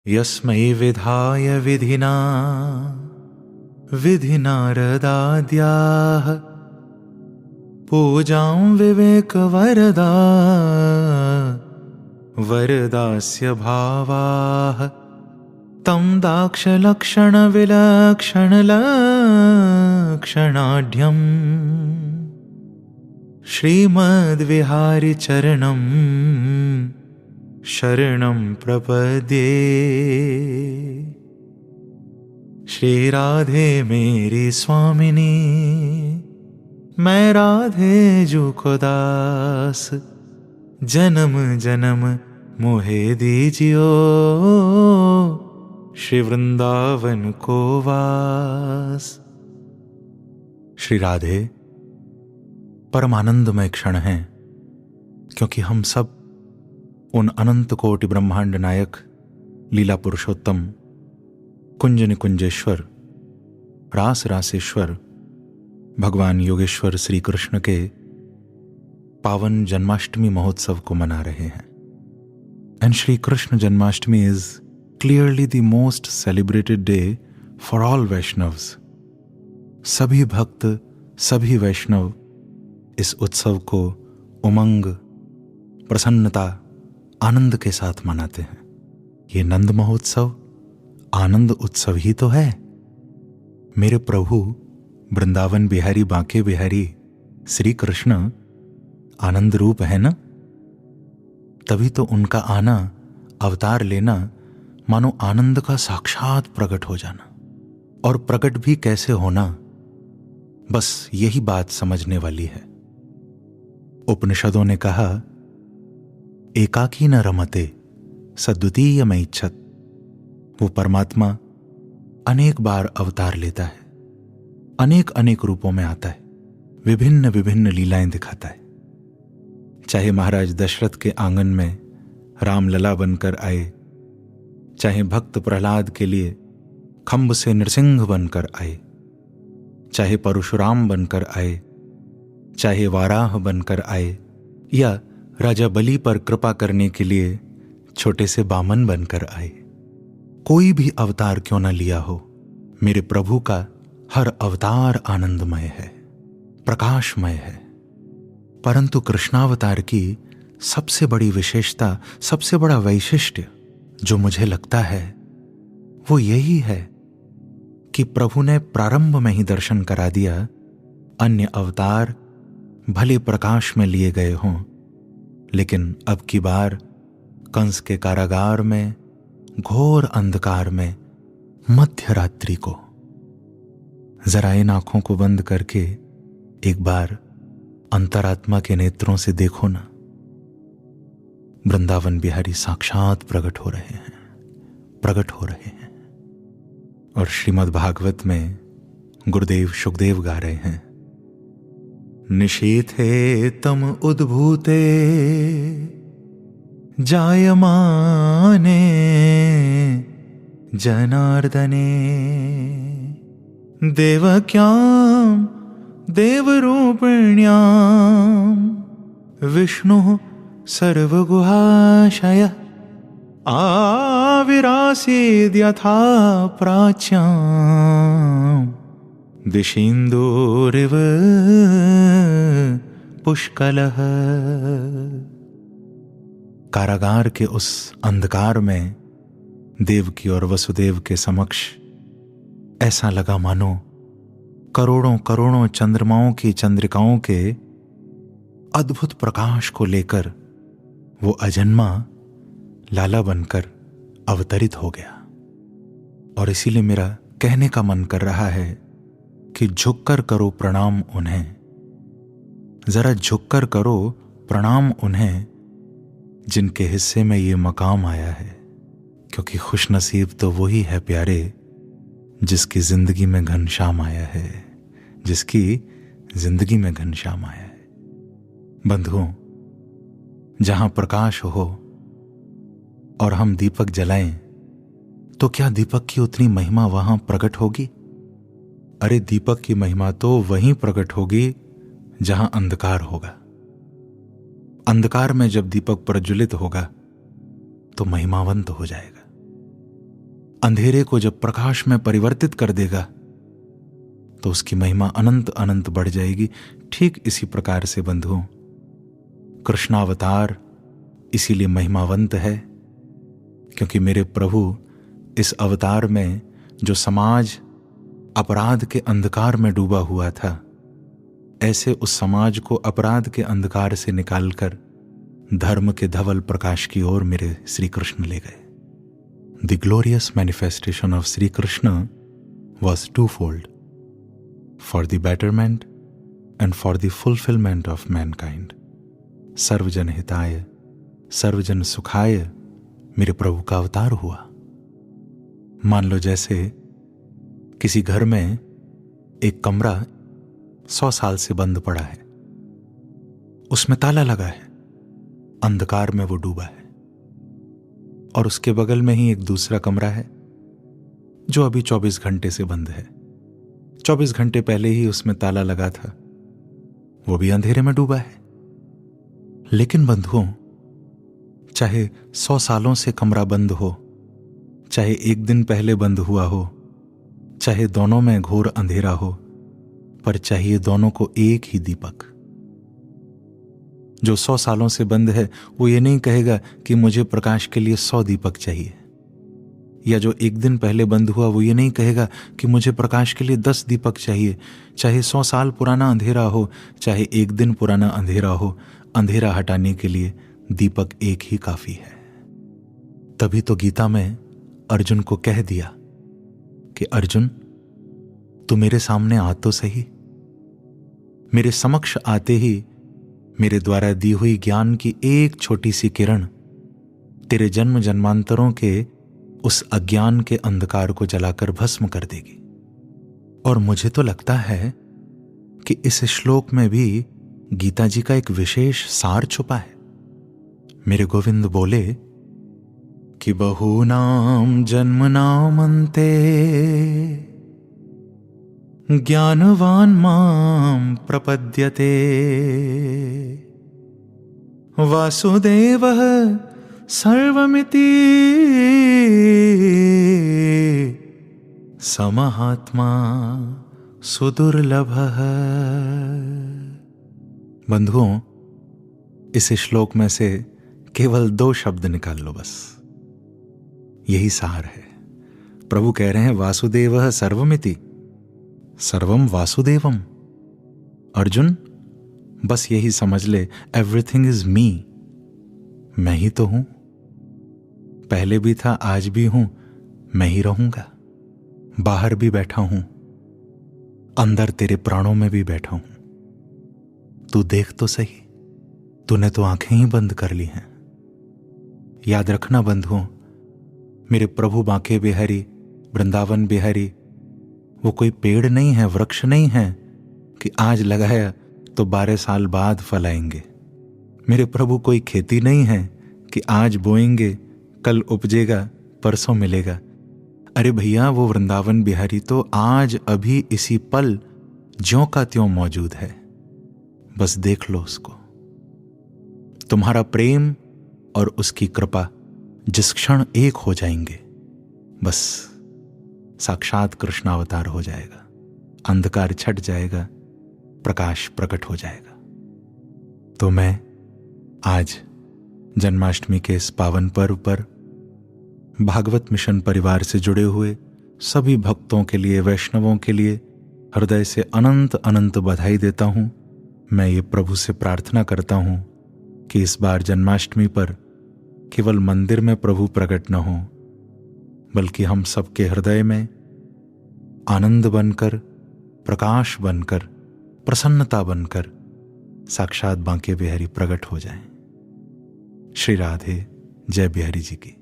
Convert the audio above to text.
यस्मै विधाय विधिना विधिनारदाद्याः पूजां विवेकवरदा वरदास्य भावाः तं दाक्षलक्षणविलक्षणलक्षणाढ्यम् श्रीमद्विहारिचरणं शरणं प्रपद्ये। श्री राधे मेरी स्वामिनी, मैं राधे जू को दास, जन्म जन्म मोहे दीजियो श्री वृंदावन को वास। श्री राधे परमानंदमय क्षण हैं, क्योंकि हम सब उन अनंत कोटि ब्रह्मांड नायक लीला पुरुषोत्तम कुंज निकुंजेश्वर रास रासेश्वर भगवान योगेश्वर श्री कृष्ण के पावन जन्माष्टमी महोत्सव को मना रहे हैं। And Shri Krishna Janmashtami is clearly the most celebrated day for all Vaishnavs. सभी भक्त, सभी वैष्णव इस उत्सव को उमंग, प्रसन्नता, आनंद के साथ मनाते हैं। ये नंद महोत्सव आनंद उत्सव ही तो है। मेरे प्रभु वृंदावन बिहारी बांके बिहारी श्री कृष्ण आनंद रूप है ना, तभी तो उनका आना, अवतार लेना मानो आनंद का साक्षात प्रकट हो जाना। और प्रकट भी कैसे होना, बस यही बात समझने वाली है। उपनिषदों ने कहा, एकाकी न रमते सद्वितीय में इच्छत। वो परमात्मा अनेक बार अवतार लेता है, अनेक अनेक रूपों में आता है, विभिन्न विभिन्न लीलाएं दिखाता है। चाहे महाराज दशरथ के आंगन में रामलला बनकर आए, चाहे भक्त प्रहलाद के लिए खम्भ से नृसिंह बनकर आए, चाहे परशुराम बनकर आए, चाहे वाराह बनकर आए, या राजा बलि पर कृपा करने के लिए छोटे से बामन बनकर आए। कोई भी अवतार क्यों न लिया हो, मेरे प्रभु का हर अवतार आनंदमय है, प्रकाशमय है। परंतु कृष्णावतार की सबसे बड़ी विशेषता, सबसे बड़ा वैशिष्ट्य जो मुझे लगता है वो यही है कि प्रभु ने प्रारंभ में ही दर्शन करा दिया। अन्य अवतार भले प्रकाश में लिए गए हों, लेकिन अब की बार कंस के कारागार में, घोर अंधकार में, मध्य रात्रि को जरा इन आंखों को बंद करके एक बार अंतरात्मा के नेत्रों से देखो ना, वृंदावन बिहारी साक्षात प्रकट हो रहे हैं, प्रकट हो रहे हैं। और श्रीमद् भागवत में गुरुदेव शुकदेव गा रहे हैं, निशीथे तम उद्भूते जायमाने जनार्दने देवक्यां देवरूपिण्यां विष्णुः सर्वगुहाशय आविरासीद्यथा प्राच्यां दिशीन्दोरिव पुष्कलः। कारागार के उस अंधकार में देवकी और वसुदेव के समक्ष ऐसा लगा मानो करोड़ों करोड़ों चंद्रमाओं की चंद्रिकाओं के अद्भुत प्रकाश को लेकर वो अजन्मा लाला बनकर अवतरित हो गया। और इसीलिए मेरा कहने का मन कर रहा है कि झुककर करो प्रणाम उन्हें, जरा झुककर करो प्रणाम उन्हें जिनके हिस्से में ये मकाम आया है। क्योंकि खुशनसीब तो वही है प्यारे जिसकी जिंदगी में घनश्याम आया है, जिसकी जिंदगी में घनश्याम आया है। बंधुओं, जहां प्रकाश हो और हम दीपक जलाएं तो क्या दीपक की उतनी महिमा वहां प्रकट होगी? अरे दीपक की महिमा तो वहीं प्रकट होगी जहां अंधकार होगा। अंधकार में जब दीपक प्रज्वलित होगा तो महिमावंत हो जाएगा। अंधेरे को जब प्रकाश में परिवर्तित कर देगा तो उसकी महिमा अनंत अनंत बढ़ जाएगी। ठीक इसी प्रकार से बंधुओं, कृष्णावतार इसीलिए महिमावंत है क्योंकि मेरे प्रभु इस अवतार में जो समाज अपराध के अंधकार में डूबा हुआ था, ऐसे उस समाज को अपराध के अंधकार से निकालकर धर्म के धवल प्रकाश की ओर मेरे श्री कृष्ण ले गए। The glorious manifestation of Sri Krishna was twofold, for the betterment and for the fulfillment of mankind. सर्वजन हिताय सर्वजन सुखाय मेरे प्रभु का अवतार हुआ। मान लो जैसे किसी घर में एक कमरा 100 साल से बंद पड़ा है, उसमें ताला लगा है, अंधकार में वो डूबा है, और उसके बगल में ही एक दूसरा कमरा है जो अभी 24 घंटे से बंद है। 24 घंटे पहले ही उसमें ताला लगा था, वो भी अंधेरे में डूबा है। लेकिन बंधुओं, चाहे 100 सालों से कमरा बंद हो, चाहे एक दिन पहले बंद हुआ हो, चाहे दोनों में घोर अंधेरा हो, पर चाहिए दोनों को एक ही दीपक। जो 100 सालों से बंद है वो ये नहीं कहेगा कि मुझे प्रकाश के लिए 100 दीपक चाहिए, या जो एक दिन पहले बंद हुआ वो ये नहीं कहेगा कि मुझे प्रकाश के लिए 10 दीपक चाहिए। चाहे 100 साल पुराना अंधेरा हो, चाहे एक दिन पुराना अंधेरा हो, अंधेरा हटाने के लिए दीपक एक ही काफी है। तभी तो गीता में अर्जुन को कह दिया कि अर्जुन, तू मेरे सामने आ तो सही। मेरे समक्ष आते ही मेरे द्वारा दी हुई ज्ञान की एक छोटी सी किरण तेरे जन्म जन्मांतरों के उस अज्ञान के अंधकार को जलाकर भस्म कर देगी। और मुझे तो लगता है कि इस श्लोक में भी गीता जी का एक विशेष सार छुपा है। मेरे गोविंद बोले कि बहूनाम जन्मनामन्ते ज्ञानवान मां प्रपद्यते वासुदेवः सर्वमिति समहात्मा सुदुर्लभः। बंधुओं, इस श्लोक में से केवल 2 शब्द निकाल लो, बस यही सार है। प्रभु कह रहे हैं वासुदेवः सर्वमिति, सर्वम वासुदेवम। अर्जुन, बस यही समझ ले, एवरीथिंग इज मी, मैं ही तो हूं, पहले भी था, आज भी हूं, मैं ही रहूंगा। बाहर भी बैठा हूं, अंदर तेरे प्राणों में भी बैठा हूं। तू देख तो सही, तूने तो आंखें ही बंद कर ली हैं। याद रखना बंधुओं, मेरे प्रभु बांके बिहारी, वृंदावन बिहारी, वो कोई पेड़ नहीं है, वृक्ष नहीं है कि आज लगाया तो 12 साल बाद फल आएंगे। मेरे प्रभु कोई खेती नहीं है कि आज बोएंगे कल उपजेगा परसों मिलेगा। अरे भैया, वो वृंदावन बिहारी तो आज अभी इसी पल ज्यों का त्यों मौजूद है, बस देख लो उसको। तुम्हारा प्रेम और उसकी कृपा जिस क्षण एक हो जाएंगे, बस साक्षात कृष्णावतार हो जाएगा, अंधकार छट जाएगा, प्रकाश प्रकट हो जाएगा। तो मैं आज जन्माष्टमी के इस पावन पर्व पर भागवत मिशन परिवार से जुड़े हुए सभी भक्तों के लिए, वैष्णवों के लिए हृदय से अनंत अनंत बधाई देता हूं। मैं ये प्रभु से प्रार्थना करता हूं कि इस बार जन्माष्टमी पर केवल मंदिर में प्रभु प्रकट न हो, बल्कि हम सबके हृदय में आनंद बनकर, प्रकाश बनकर, प्रसन्नता बनकर साक्षात बांके बिहारी प्रकट हो जाएं। श्री राधे, जय बिहारी जी की।